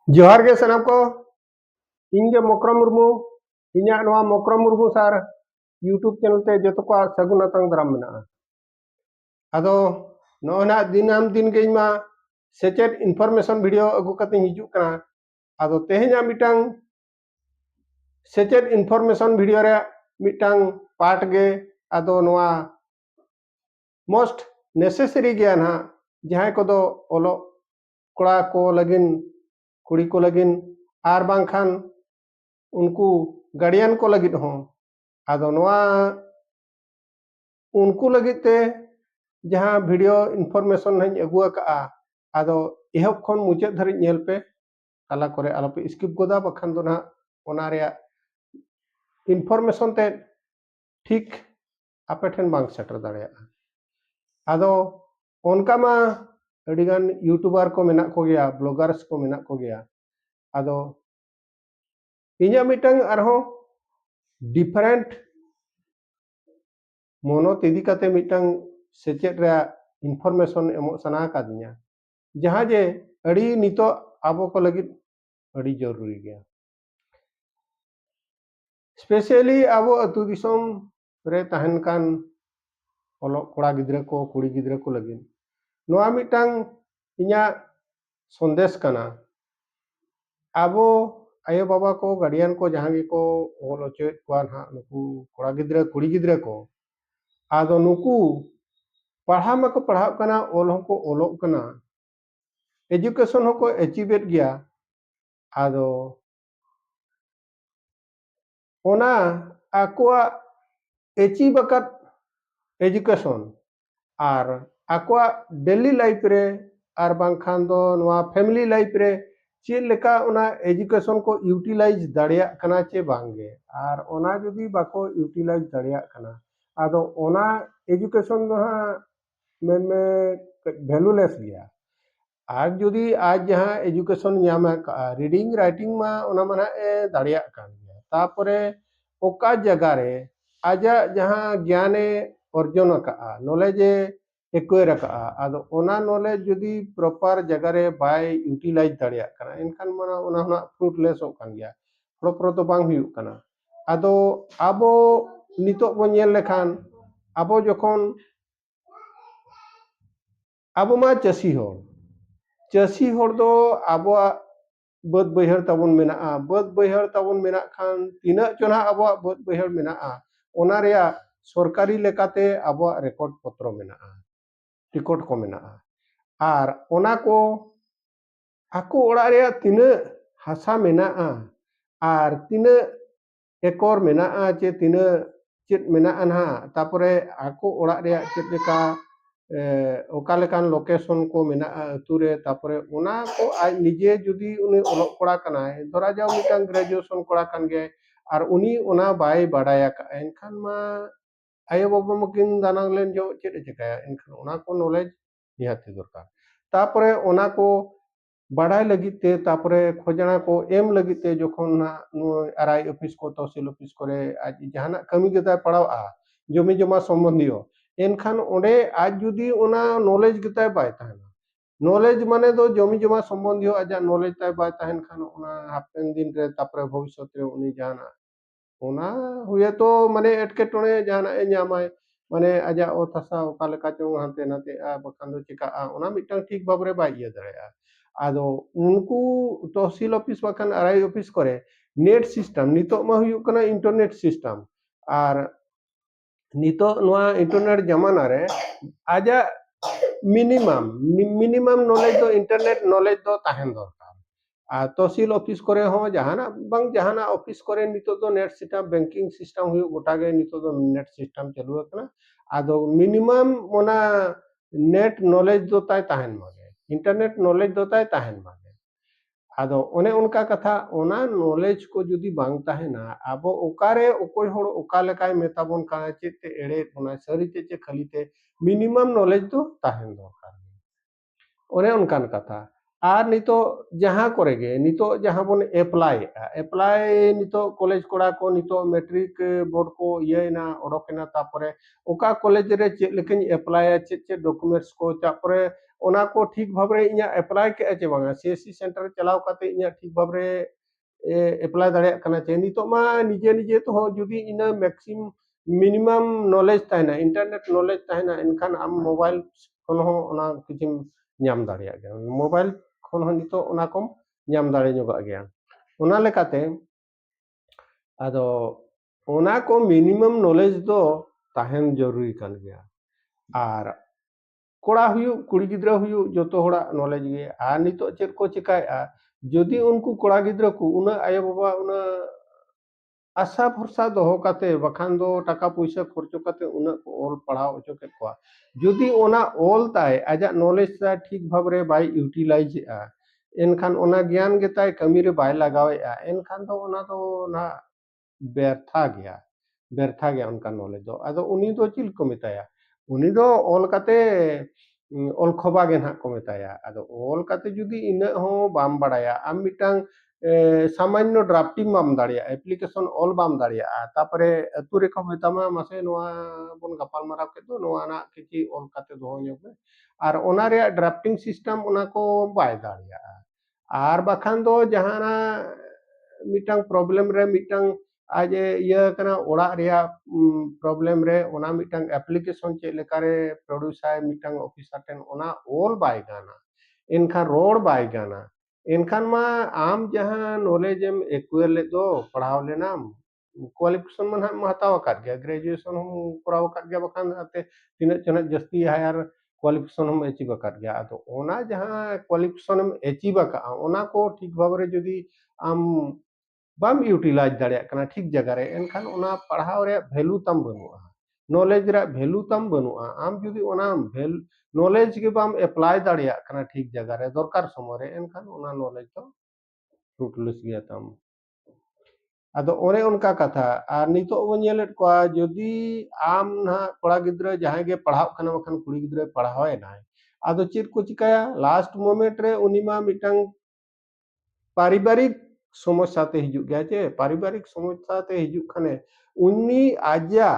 जोहार गे सानाम को इनगे मकरम मुर्मू इन्या नवा मकरम मुर्मू सार यूट्यूब चैनल ते जतो को सगुन अतंग दाराम मेना आदो नोना दिनाम दिन गे मा सेचेट इनफॉर्मेशन वीडियो अगु कते हिजु कना आदो तेहेना मिटांग सेचेट इनफॉर्मेशन वीडियो रे मिटांग पार्ट गे आदो नवा मोस्ट नेसेसरी गया ना जहां को दो ओलो कोड़ा को लगिन कुड़ी को लगिन आर बांखान उनको गार्डियन को लगित हो आदो नवा उनको लगित ते जहां वीडियो इनफॉर्मेशन हई अगुआ का आदो एहब खन मुचाद धरि नेल पे ताला करे आलोपे स्किप गोदा बखान दो ना ओना रे इनफॉर्मेशन ते ठीक आपे ठन बांग सेटर दाड़े आदो उनका मा अडिगान यूट्यूबर को मेना को गया ब्लॉगर्स को मेना को गया आदो इन्या मिटंग अरहो डिफरेंट मोनो तिदी काते मिटंग सेचेट रे इनफॉर्मेशन एमो सना का दिया जहां जे अड़ी नितो आबो को लगी अड़ी जरूरी गया स्पेशली आबो अतु दिसोम रे तहन कान ओलो कोड़ा गिद्रा को कुड़ी गिद्रा को लगी नोआ मिटंग इन्या संदेश कना आबो आयो बाबा को गार्डियन को जहां गे को ओलो चेत को ना नुकु कोड़ा गिद्रा कुड़ी गिद्रा को आदो नुकु पढ़ा मको पढ़ाव कना ओल को ओलोग कना एजुकेशन हो को अचीवेट गया आदो ओना आकुआ अचीव अकत एजुकेशन आर आकुआ डेली लाइफ रे आर बांखान दो नवा फैमिली लाइफ रे चे लेका ओना एजुकेशन को यूटिलाइज दाड़िया कना चे बांगे आर ओना जुदी बाको यूटिलाइज दाड़िया कना आदो ओना एजुकेशन दो हा में वैल्यूलेस गया आज जुदी आज जहां एजुकेशन न्यामा का रीडिंग राइटिंग मा ओना माना ए दाड़िया कान गया तापरे ओका जगह रे आजा जहां ज्ञाने अर्जन का नॉलेज एक्वायर का आदो ओना नॉलेज जुदी प्रॉपर जगह रे बाय यूटिलाइज दाड़िया कना इनखान माना ओना ना फ्रूटलेस हो कान गया प्रो तो बांग हुयु कना आदो आबो नितो बो नेल लेखान आबो जखन आबो मा चासी होड़ दो आबो बद बैहर तबन मेना बद बैहर तबन मेना खान तीना चोना आबो बद बैहर मेना ओना रेया सरकारी लेकाते आबो रिकॉर्ड पत्र मेना रिकॉर्ड को मेना आर ओना को आको ओड़ा रेया तीना हासा मेना आर तीना एकर मेना चे तीना चेत मेना ना तापरे आको ओड़ा रेया चेत लेका ओकालेकान लोकेशन को मेना अतुरे तापरे ओना को आज निजे जुदी उनी ओलोक कोड़ा कना धरा जाओ मिटांग graduation Koda can't gay are उनी ओना बाय बाडाया का एनखान मा आयो बाबा मकिन दानांग लेन जो चेत चिकाया एनखान ओना को नॉलेज निहाती दरकार तापरे ओना को बाडाय लगिते तापरे खोजना को एम लगिते जोखन ना आरआई ऑफिस को तहसील ऑफिस करे आज जहाना कमी गेता पड़ावा जमी जमा संबंधियो एनखान ओडे आज जुदी ओना नॉलेज गेता बाय ताहना नॉलेज माने दो जमी जमा संबंधियो आजा नॉलेज ताय बाय ताहन खान ओना हापेन दिन रे तापरे भविष्य रे उनी जाना ओना हुए तो माने एटकेटोणे जाना ए न्यामाय माने आजा ओथासा ओका लेका चो हांते नाते बखान दो चिका ओना मिटन ठीक भाबरे बाय इया दाड़ेया आदो उनको तहसील ऑफिस बखान आरआई ऑफिस करे नेट सिस्टम नितो मा हुयु कना इंटरनेट सिस्टम आर नितो नोआ इंटरनेट जमाना रे आजा मिनिमम नॉलेज दो इंटरनेट नॉलेज दो ताहन दरकार तहसील ऑफिस करे हो जहाना बंग जहाना ऑफिस करे नितो दो नेट सिस्टम बैंकिंग सिस्टम हुयु गोटा गे नितो दो नेट सिस्टम चालू कना आदो मिनिमम ओना नेट नॉलेज दो ताय ताहन मागे इंटरनेट नॉलेज दो ताय ताहन मागे आदो ओने उनका कथा ओना नॉलेज को जुदी बांग ताहेना आबो ओकारे ओकोय होड़ ओका लेकाय मेताबोन काना चेते एड़े ओना सरी चे खालीते मिनिमम नॉलेज दो ताहेन दरकार ओने उनकान कथा আর নিতো जहां करे गे नितो जहां बन एप्लाई नितो कॉलेज कोड़ा को नितो मैट्रिक बोर्ड को ये ना ओडोकेना तापरे ओका कॉलेज रे चे लेकिन एप्लाई चे डॉक्यूमेंट्स को तापरे ओना को ठीक भाबरे इया एप्लाई के चे बांगा सीएससी सेंटर चलाव काते इया ठीक भाबरे एप्लाई दाड़े कना चे नितो मा निजे निजे तो जुदी इना मैक्सिमम मिनिमम नॉलेज ताइना इंटरनेट नॉलेज ताइना इनखान आम मोबाइल खन हो ओना किछिम ᱧᱟᱢ ᱫᱟᱲᱮᱭᱟᱜ ᱜᱮᱭᱟ मोबाइल खन हो नितो ओना कम ᱧᱟᱢ ᱫᱟᱲᱮ ᱧᱚᱜᱟᱜ ᱜᱮᱭᱟ ओना लेकाते आदो ओना को मिनिमम नॉलेज दो ताहेन जरूरी कान गया आर कोड़ा हुयु कुड़ी गिद्रा हुयु जतो होड़ा नॉलेज गे आ नितो चेद को चिकाया जदि उनको कोड़ा गिद्रा को उना आयो बाबा उना आशा भरसा दोहो काते बखान दो टाका पैसा खर्चो काते उना को ऑल पढ़ाओ ओचो के को जदि ओना ऑल ताय आजा नॉलेज ता ठीक भाबरे बाय यूटिलाइज आ एनखान ओना ज्ञान गे ताय कमी रे बाय लगावे आ एनखान दो ओना दो ना व्यर्था गया उनका नॉलेज दो आदो उनी दो चिल को मेताया उनी दो ऑल काते ऑल खबा गे ना को मेताया आदो ऑल काते जुदी इना हो बाम बड़ाया आम मिटांग सामान्य ड्राफ्टिंग बाम दाड़िया एप्लीकेशन ऑल बाम दाड़िया तापरे अतु रे को मेतामा मासे नोआ बन गपाल माराव के दो नोआ ना किछि ऑल काते दो ᱧᱚᱜ आर ओना रे ड्राफ्टिंग सिस्टम ओना को बाय दाड़िया आर बखान दो जहाना मिटांग प्रॉब्लम रे मिटांग आज ये कना ओड़ा रिया प्रॉब्लम रे ओना मिटांग एप्लीकेशन चे लेकारे प्रोड्यूस आय मिटांग ऑफिसर टेन ओना ऑल बाय गाना इनखान रोड बाय गाना इनखान मा आम जहां नॉलेज एम एक्वायर ले दो पढ़ाव लेना क्वालिफिकेशन मन हम हताव कर गया ग्रेजुएशन हम कराव कर गया बखान आते तिना चना जस्ती हायर क्वालिफिकेशन हम अचीव कर गया तो ओना जहां क्वालिफिकेशन हम अचीव का ओना को ठीक भाबरे जदी आम बाम यूटिलाइज दाड़िया कना ठीक जगह रे एनखान ओना पढ़ाव रे वैल्यू तम बनुआ नॉलेज रे वैल्यू तम बनुआ आम जदी ओना नॉलेज के बाम अप्लाई दाड़िया कना ठीक जगह रे दरकार समय रे एनखान ओना नॉलेज तो फ्रूटलेस गया तम आदो ओरे उनका कथा आर नितो बो नेलेट को जदी आम ना कोड़ा गिद्रा जहां गे पढ़ाव कना बखान कुड़ी गिद्रा पढ़ावे ना आदो चेद को चिकाया लास्ट मोमेंट रे उनिमा मिटांग पारिवारिक समस्या ते हिजुग गया चे पारिवारिक समस्या ते हिजुग खाने उन्नी आजा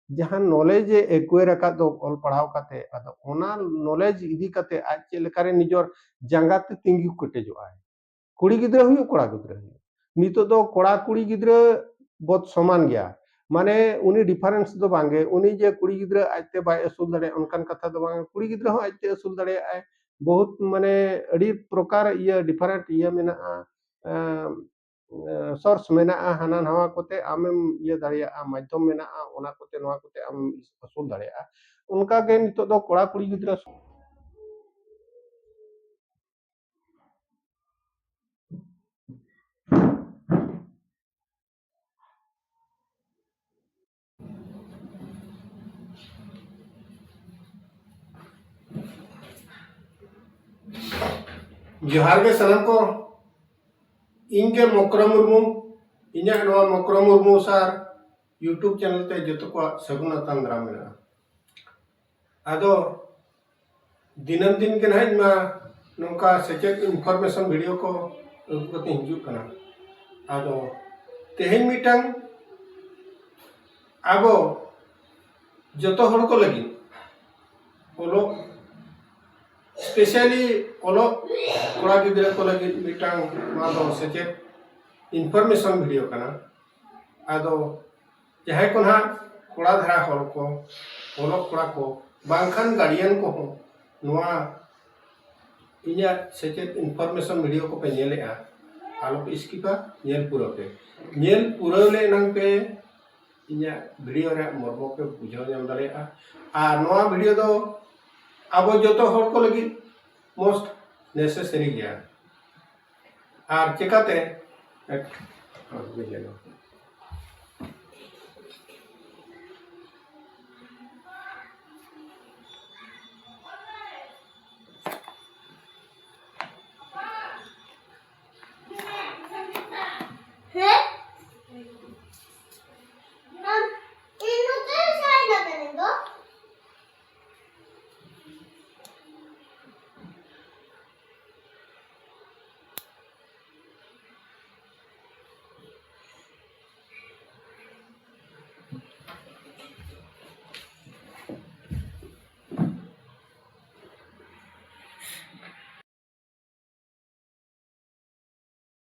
जहां नॉलेज एक्वायर का दो ऑल पढ़ाव काते आदो ओना नॉलेज इदी काते आज चे लेकारे निजोर जांगा ते तिंगी कटे जो आए कुड़ी गिद्रा हुई कोड़ा गिद्रा हुई नितो दो कोड़ा कुड़ी गिद्रा बहुत समान गया माने उनी डिफरेंस दो बांगे उनी जे कुड़ी गिद्रा आजते बाय असुल दड़े उनकान कथा दो बांगे कुड़ी गिद्रा हो आजते असुल दड़े आए बहुत माने अड़ी प्रकार ये डिफरेंट ये मेना सोर्स मेना हाना नवा कोते आमेम ये दाड़िया माध्यम मेना ओना कोते नवा कोते आम असुल दाड़िया उनका गे नितो दो कोड़ा कुड़ी गिद्रा जोहार के सनम को इनके मकरा मुर्मू इन्या नवा मकरा मुर्मू सार यूट्यूब चैनल ते जतो को सगुना तंद्रा मेना आदो दिनम दिन के नाइ मा नोका सेचेक इन्फॉर्मेशन वीडियो को उगते हिजु कना आदो तेहेन मिटांग आबो जतो हड़ को लगी बोलो स्पेशली ओलो कोड़ा गिद्रा को लगी मिटांग मादो सेचेक इन्फॉर्मेशन वीडियो कना आदो जहां को ना कोड़ा धरा हड़ को ओलो कोड़ा को बांखान गार्डियन को हो नोआ इन्या सेचेक इन्फॉर्मेशन वीडियो को पे नेले आ आलो पे स्किपा नेल पूरा ले नंग पे इन्या वीडियो रे मर्मो पे बुझाव नाम दाड़े आ नोआ वीडियो दो आबो जतो हड़ को लगी मोस्ट नेसेसरी गया आर चिकाते